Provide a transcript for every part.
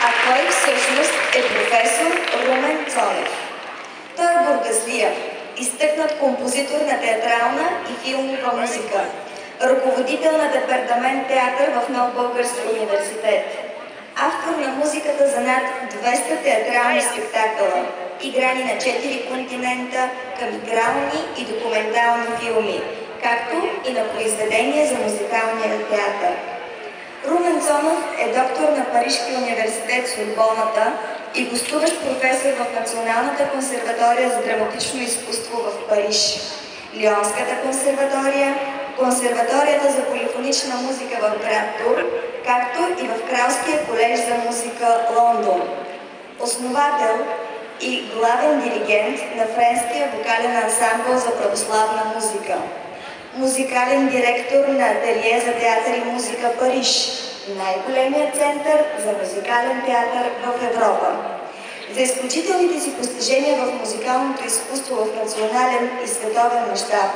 А кой всъщност е професор Румен Цонев? Той е бургазлия, изтъкнат композитор на театрална и филмова музика, ръководител на департамент театър в Нов български университет, автор на музиката за над 200 театрални спектакъла, играни на 4 континента, към игрални и документални филми, както и на произведения за музикалния театър. Румен Цонев е доктор на Парижкия университет Сорбоната и гостуващ професор в Националната консерватория за драматично изкуство в Париж, Лионската консерватория, Консерваторията за полифонична музика в град Тур, както и в Кралския колеж за музика Лондон. Основател и главен диригент на Френския вокален ансамбъл за православна музика. Музикален директор на Ателие за театър и музика Париж, най-големият център за музикален театър в Европа. За изключителните си постижения в музикалното изкуство в национален и световен мащаб,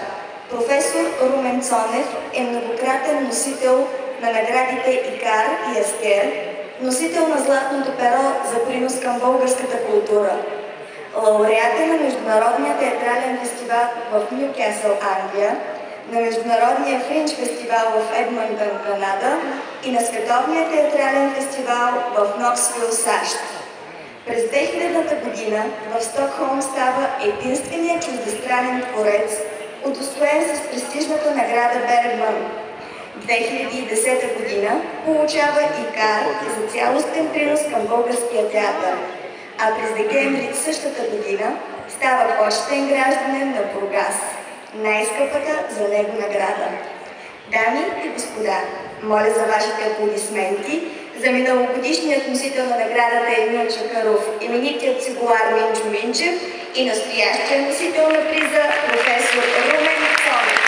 професор Румен Цонев е многократен носител на наградите Икар и Астер, носител на Златното перо за принос към българската култура, лауреат е на Международния театрален фестивал в Нюкасъл, Англия, на Международния фринч фестивал в Едмонтън, Канада и на Световния театрален фестивал в Ноксвил, САЩ. През 2000-та година в Стокхолм става единственият чуждестранен творец, удостоен с престижната награда Бергман. 2010 година получава Икар за цялостен принос към българския театър, а през декември същата година става почетен гражданин на Бургас, най-скъпата за него награда. Дами и господа, моля за вашите аплодисменти за миналогодишният носител на наградата Емил Чакъров, именитият цигулар Минчо Минчев и настоящия носител на приза професор Румен Цонев.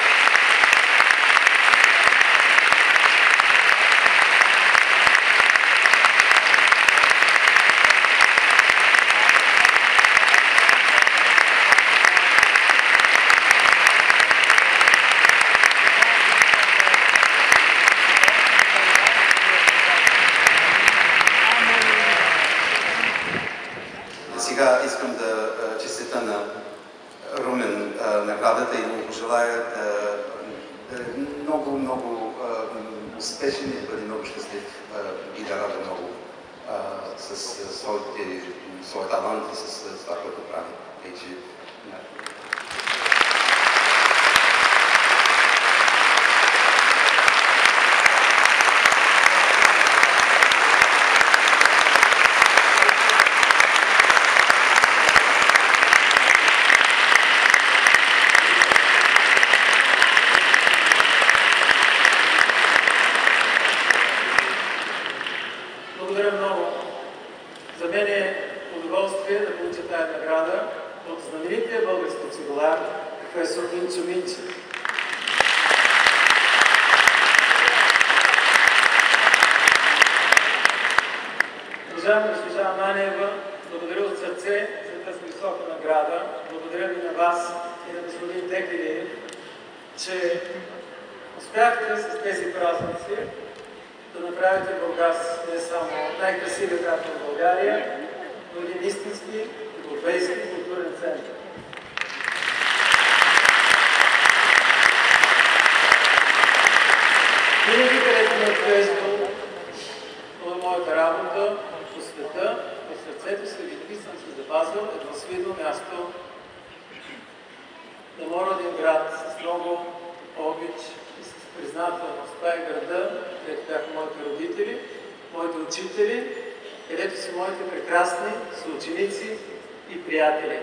Сега искам да честита на Румен наградата и да му пожелая много успешен и да бъде много щастлив и да рада много с своя талант и с това, което прави. Благодаря много. За мен е удоволствие да получа тази награда от знаменития български цигулар професор Минчо Минчев. Уважаема госпожа Ананиева, благодаря от сърце за тази висока награда. Благодаря ви на вас и на господин Текелиев, че успяхте с тези празници да направите Бургас не само най-красивия град в България, но един истински европейски културен център. Винаги, където ме отвеждал моята работа по света, в сърцето си винаги съм се запазил едно свидно място на моя роден град с много обич и с признателност. Това е града, където бяха моите родители, моите учители, където са моите прекрасни съученици и приятели.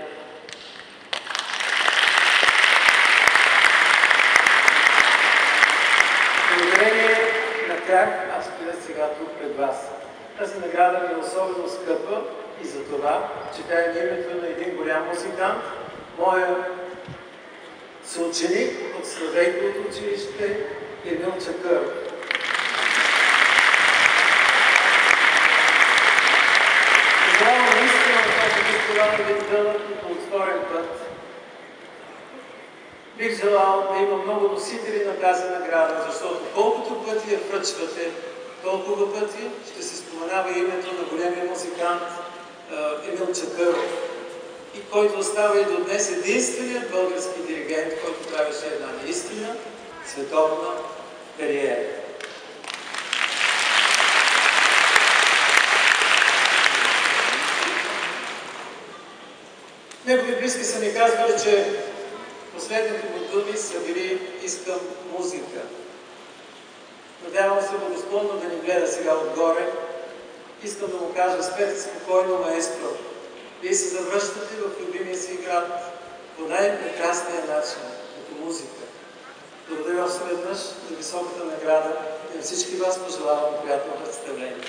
Благодарение на тях аз стоя сега тук пред вас. Тази награда ми е особено скъпа и за това, че тя е името на един голям музикант, моя съученик от Славейковото училище Емил Чакъров. Пожелавам наистина на този фестивал един дълъг и плодотворен път. Бих желал да има много носители на тази награда, защото колкото пъти я връчвате, толкова пъти ще се споменава остава името на големия музикант Емил Чакъров, и който остава и до днес единственият български диригент, който правеше една наистина световна кариера. Негови близки са ми казвали, че последните му думи са били "искам музика". Надявам се благосклонно да ни гледа сега отгоре. Искам да му кажа: спете спокойно, маестро. Вие се завръщате в любимия си град по най-прекрасния начин, като музика. Благодаря още веднъж за високата награда и на всички вас пожелавам приятно представление.